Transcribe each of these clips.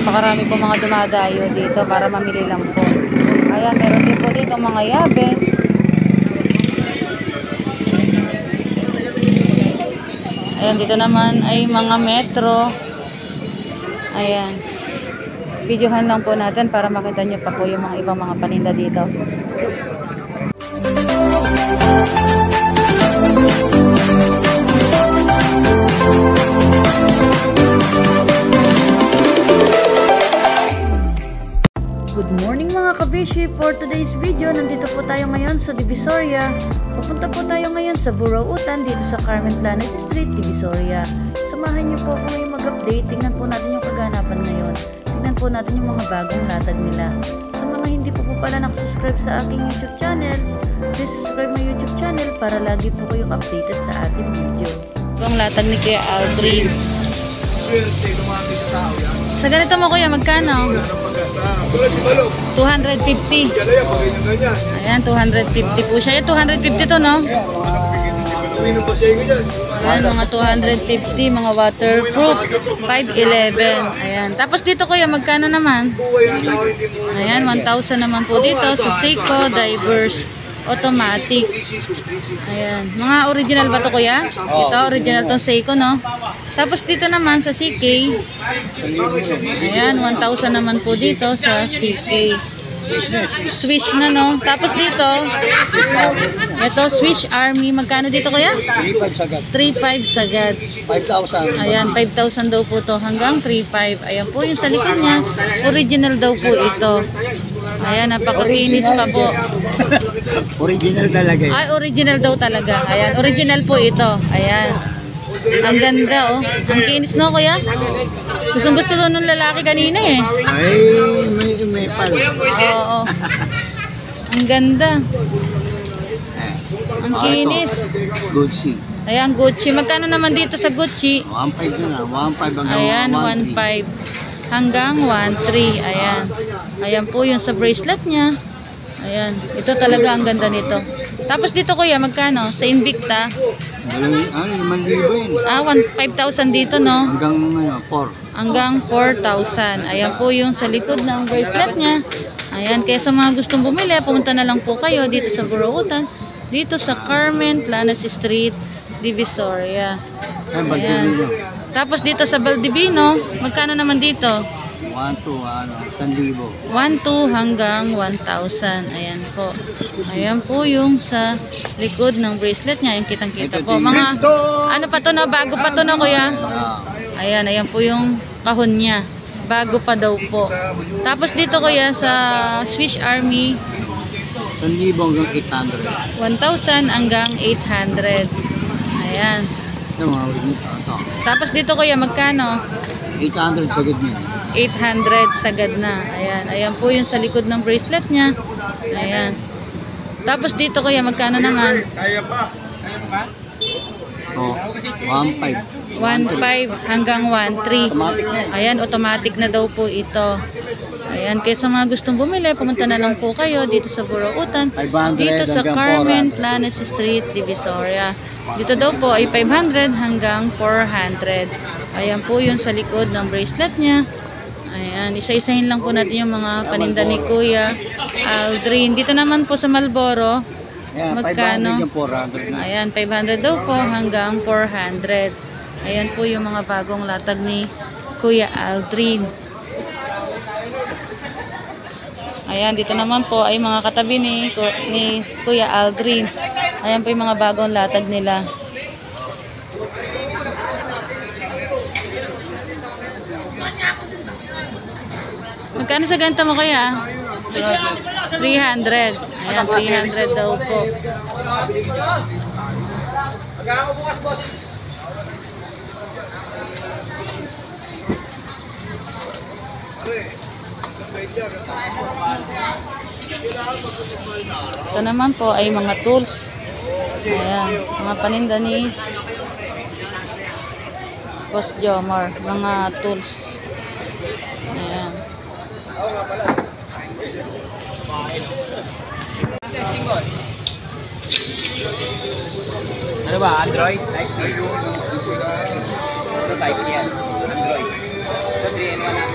napakarami po mga dumadayo dito para mamili lang po. Ayan, meron din po dito mga yabe. Ayan, dito naman ay mga metro. Ayan. Videohan lang po natin para makita nyo pa po yung mga ibang mga paninda dito. Good morning mga kabishi! For today's video, nandito po tayo ngayon sa Divisoria. Pupunta po tayo ngayon sa Burautan dito sa Carmen Planas Street, Divisoria. Samahan niyo po ako ngayong mag-update. Tingnan po natin yung kaganapan ngayon. Tingnan po natin yung mga bagong latag nila. Sa mga hindi po pala nakasubscribe sa aking YouTube channel, please subscribe my YouTube channel para lagi po kayong updated sa ating video. Ito ang latag ni Kuya Aldrin. Sa ganito mo kuya, magkano? 250. Ayan, 250 po siya. 250 to, no? Ayan, mga 250, mga waterproof. 511. Ayan. Tapos dito kuya, magkano naman? Ayan, 1,000 naman po dito sa Seiko Diverse Automatic. Ayan. Mga original ba to kuya? Ito, original tong Seiko, no? Tapos dito naman sa CK. Ayan, 1,000 naman po dito sa CK. Swish na, no? Tapos dito, ito, Swiss Army. Magkano dito kuya? 3,500 sagad. 3,500 sagad. 5,000. Ayan, 5,000 daw po to hanggang 3,500. Ayan po yung sa likod niya. Original daw po ito. Ayan, napakakinis pa po. Original talaga. Ay, original daw talaga. Ayan, original po ito. Ayan. Ang ganda, oh. Ang kinis, no, kuya? Gustong gusto doon ng lalaki kanina, eh. Ay, may pal. Oo. Ang ganda. Ang kinis. Gucci. Ayan, Gucci. Magkano naman dito sa Gucci? 1,500 na. 1,500 hanggang Ayan, 1,300. 1,500 hanggang 1,300. Ayan. Ayan po yung sa bracelet niya. Ayan. Ito talaga ang ganda nito. Tapos dito kuya, magkano? Sa Invicta? 5,000 yun. 5,000 dito, no? Hanggang 4. Hanggang 4,000. Ayan po yung sa likod ng bracelet niya. Ayan. Kaya sa mga gustong bumili, pumunta na lang po kayo dito sa Burautan. Dito sa Carmen Planas Street, Divisoria. Ayan. Tapos dito sa Baldivino, magkano naman dito? 1,200. 1,200 hanggang 1,000. Ayan po. Ayan po yung sa likod ng bracelet niya. Yung kitang-kita po. Mga, ano pa to na? Bago pa to na kuya? Ayan, ayan po yung kahon niya. Bago pa daw po. Tapos dito kuya sa Swiss Army, 1,000 hanggang 800. 1,000 hanggang 800. Ayan. Ito mga original. Tapos dito kuya, magkano? 800 sagad niya. 800 sagad na. Ayan. Ayan po yung sa likod ng bracelet niya. Ayan. Tapos dito kuya, magkano naman? Oh, 1,500. 1,500 hanggang 1,300. Automatic na. Ayan, automatic na daw po ito. Ayan, kaya sa mga gustong bumili, pumunta na lang po kayo dito sa Burautan. 500 Dito sa hanggang Carmen 400. Planas Street, Divisoria. Dito daw po ay 500 hanggang 400. Ayan po yung sa likod ng bracelet niya. Ayan, isa-isahin lang po natin yung mga paninda ni Kuya Aldrin. Dito naman po sa Malboro, Ayan, magkano? 500 yung 400 na. Ayan, 500 daw po hanggang 400. Ayan po yung mga bagong latag ni Kuya Aldrin. Ayan, dito naman po ay mga katabi ni Kuya Aldrin. Ayan po yung mga bagong latag nila. Magkano sa ganito mo kaya? 300. Ayan, 300 daw po. Ito naman po ay mga tools. Ayan, mga paninda ni Boss Jomar. Mga tools. Ayan. Ano ba? Android? Type C? Ano type C yan? Android. So, 3-in-1 na.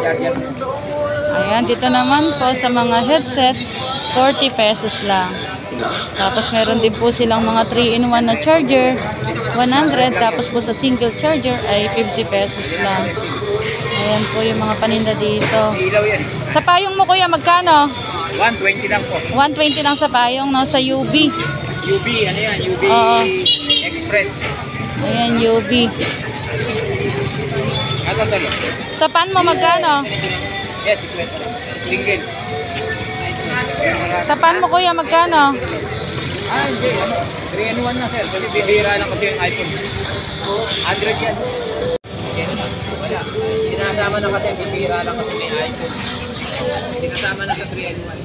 charger. Ayan, dito naman po sa mga headset, 40 pesos lang. Tapos meron din po silang mga 3-in-1 na charger, 100. Tapos po sa single charger ay 50 pesos lang. Ayan po yung mga paninda dito. Ilaw yan. Sa payong mo kuya, magkano? 120 lang po. 120 lang sa payong, no? Sa UB. UB, ano yan? UB Oo. Express. Ayan, UB. Ito talo. Sa pan mo, magkano? Yes, single. Sa pan mo kuya, magkano? Ah, hindi. 3-in-1 na sir. Kasi bibira lang kasi yung iPhone. 100 yan. Wala. Sinasama na kasi bibira lang kasi may iPhone. Sinasama na sa 3-in-1.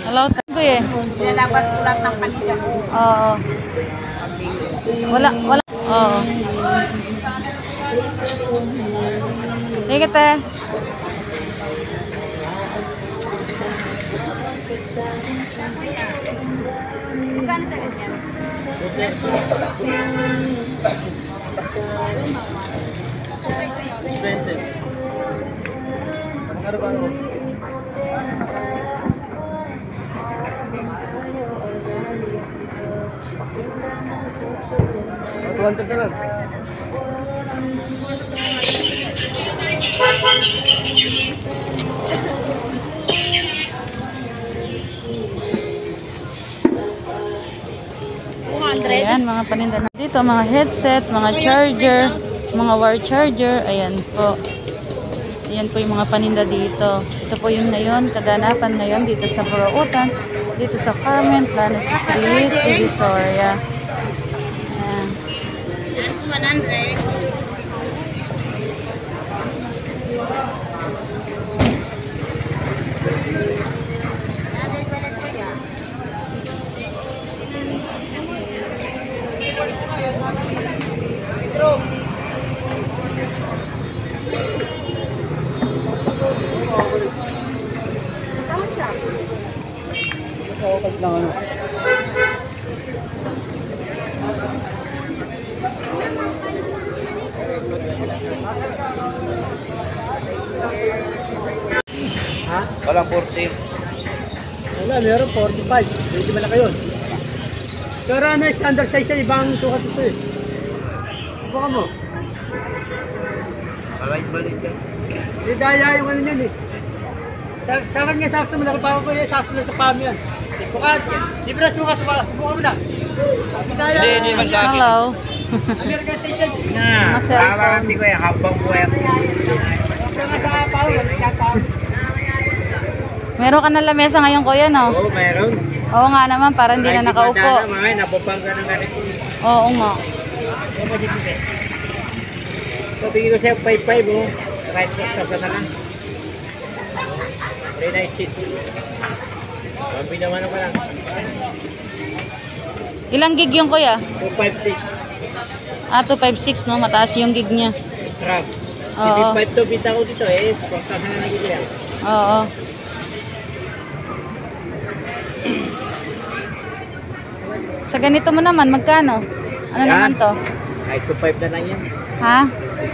Hello, tago eh. Nilalabas ko lang ng kanila ko. Oo. Wala. Oo. Sige, te. Magkano talaga yan? Ayan, mga paninda na dito, mga headset, mga charger, mga wire charger. Ayan po. Ayan po yung mga paninda dito. Ito po yung ngayon, kaganapan ngayon dito sa Burautan, dito sa Carmen Planas Street, Divisoria. Ayan. 100. Ha? Walang 40. Wala, meron 45. Pwede ba na kayo? Pero ano, standard size sa ibang sukat ito eh. Baka mo. Balik yan. Hindi daya yung ano yan eh. Sa kanya, sakto mo na kapag ko eh, sakto na sa pam yan. Bukat, libre na sukat sa pam. Buka mo na. Hindi daya. Hindi man sa akin. Hello. American station. Na, Mga cellphone. kawakanti ko yan. Habang buhay ako. Kaya nga sa pam, wala ka pam. Meron ka na lamesa ngayon kuya, no? Oo, mayroon. Oo nga naman, para hindi na nakaupo. Mga napupang ka ng ganito. Oo nga. Sabi ko siya, 5-5 oh. Right plus ka na lang. Very nice shit. Kampi naman ako lang. Ilang gig yung kuya? 256. Ah, 256, no? Mataas yung gig niya. Trap. Si Oo. B5 to, bita ko dito eh. Pagkasa na nagigil yan. Oo. Sa ganito mo naman, magkano? Ano Yan. naman to? Ay, 2.5 na lang yan. Ha?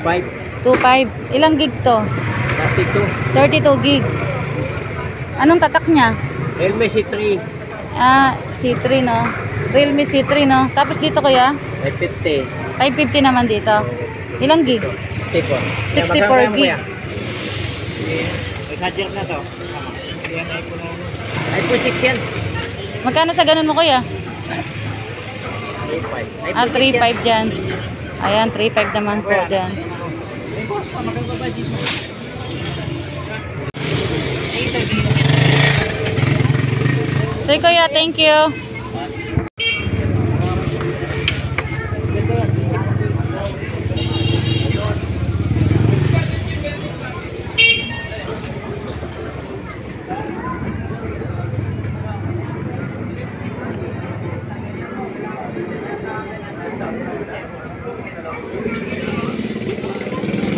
2.5. 2.5. Ilang gig to? Plastic to. 32 gig. Anong tatak niya? Realme C3. Ah, C3, no? Realme C3, no? Tapos dito kuya? 550. 550 naman dito. Ilang gig? 64. 64 gig. May charger na to. Yan iPhone na. iPhone 6 yan. Magkano sa ganun mo kuya? 3.5. Ah, 3.5 dyan. Ayan, 3.5 naman po dyan. Sige kuya, thank you.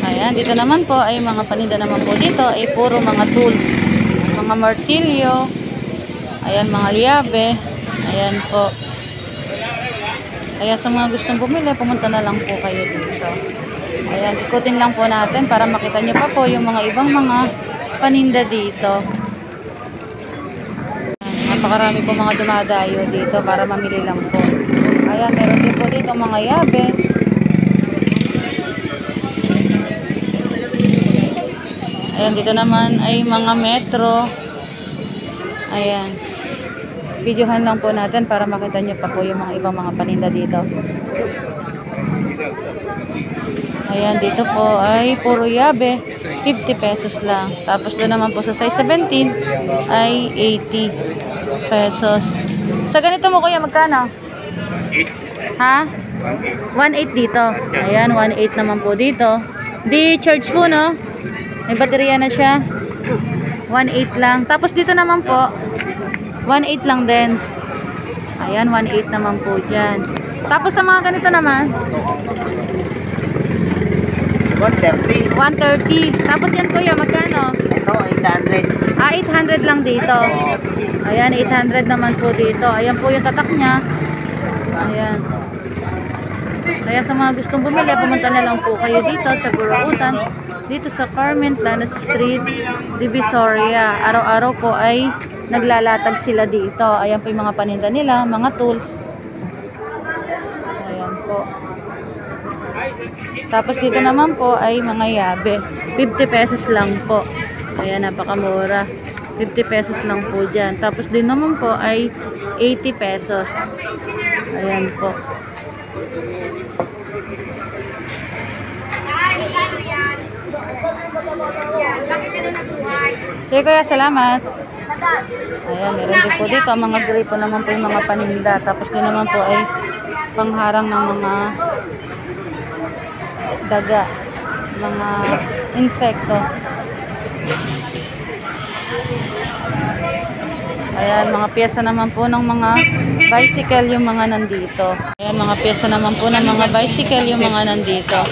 Ayan, Ayan, dito naman po ay mga paninda naman po dito ay puro mga tools. Mga martilyo. Ayan, mga liabe. Ayan po. Kaya sa mga gustong bumili, pumunta na lang po kayo dito. Ayan, ikutin lang po natin para makita nyo pa po yung mga ibang mga paninda dito. Ayan, napakarami po mga dumadayo dito para mamili lang po. Ayan, meron din po dito mga yabe. Ayan, dito naman ay mga metro. Ayan. Videohan lang po natin para makita nyo pa po yung mga ibang mga paninda dito. Ayan, dito po ay puro yabe. 50 pesos lang. Tapos doon naman po sa size 17 ay 80 pesos. Sa ganito mo kuya, magkano? Ha? 1.8 dito. Ayan, 1.8 naman po dito. Di charge po, no? May baterya na siya. 1.8 lang. Tapos dito naman po, 1.8 lang din. Ayan, 1.8 naman po dyan. Tapos sa mga ganito naman, 130. 130. Tapos yan kuya, magkano? Ito, 800. 800 lang dito. Ayan, 800 naman po dito. Ayan po yung tatak niya. Ayan. Kaya sa mga gustong bumili, pumunta na lang po kayo dito sa Burautan. Dito sa Carmen Planas Street, Divisoria. Araw-araw po ay naglalatag sila dito. Ayan po yung mga paninda nila, mga tools. Ayan po. Tapos dito naman po ay mga yabe. 50 pesos lang po. Ayan, napakamura. 50 pesos lang po dyan. Tapos din naman po ay 80 pesos. Ayan po. Sige kuya, salamat. Ayan, meron din po dito. Mga gripo naman po yung mga paninda. Tapos din naman po ay pangharang ng mga daga. Mga insekto. Ayan, mga pyesa naman po ng mga bicycle yung mga nandito. Ayan, mga pyesa naman po ng mga bicycle yung mga nandito.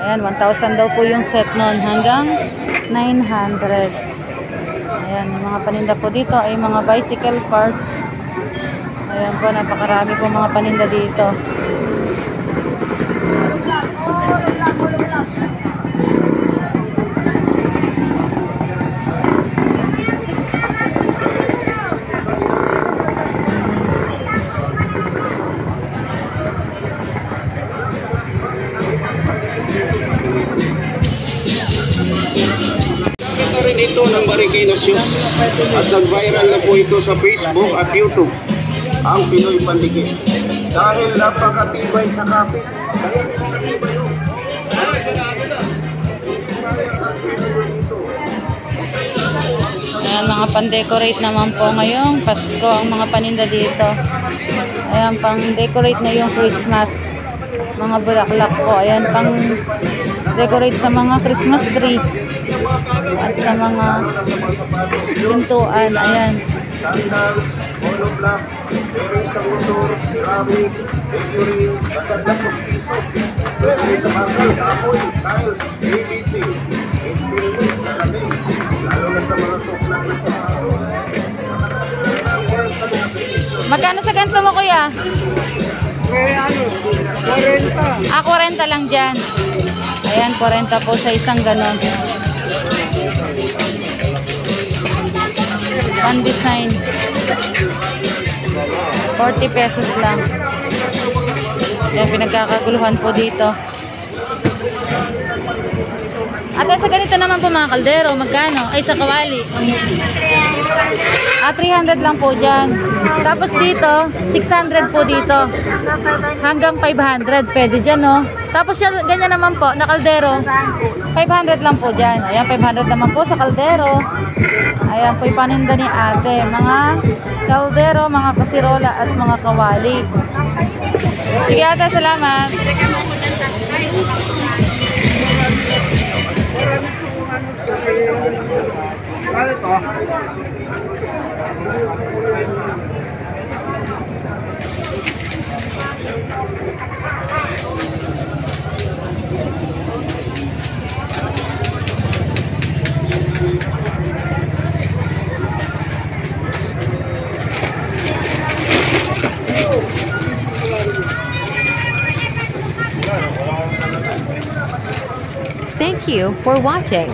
Ayan, 1,000 daw po yung set nun hanggang 900. Ayan, yung mga paninda po dito ay mga bicycle parts. Ayan po, napakarami po mga paninda dito. Rin ito ng Marikina Shoes at nag-viral na po ito sa Facebook at YouTube, ang Pinoy Pandikit. Dahil napakatibay sa kapit. Ayan, mga pan-decorate naman po ngayong Pasko ang mga paninda dito. Ayan, pang-decorate na yung Christmas. Mga bulaklak po. Ayan, pang-decorate sa mga Christmas tree. At sa mga pintuan. Ayan. Sandals, monoblock, bearing sa motor, ceramic, figurine, basag na piso, pwede sa bangkay, kahoy, tiles, ABC, stainless, salamin, lalo na sa mga suklat na sa Magkano sa ganito mo kuya? 40. 40 lang dyan. Ayan, 40 po sa isang ganon. Pan-design. 40 pesos lang. Ayan, pinagkakaguluhan po dito. At sa ganito naman po mga kaldero, magkano? Ay, sa kawali. 300 lang po dyan. Tapos dito, 600 po dito. Hanggang 500. Pwede dyan, no? Tapos yan, ganyan naman po, na kaldero. 500 lang po dyan. Ayan, 500 naman po sa kaldero. Ayan po yung paninda ni ate. Mga kaldero, mga kasirola, at mga kawali. Sige ate, salamat. Ano to? Thank you for watching.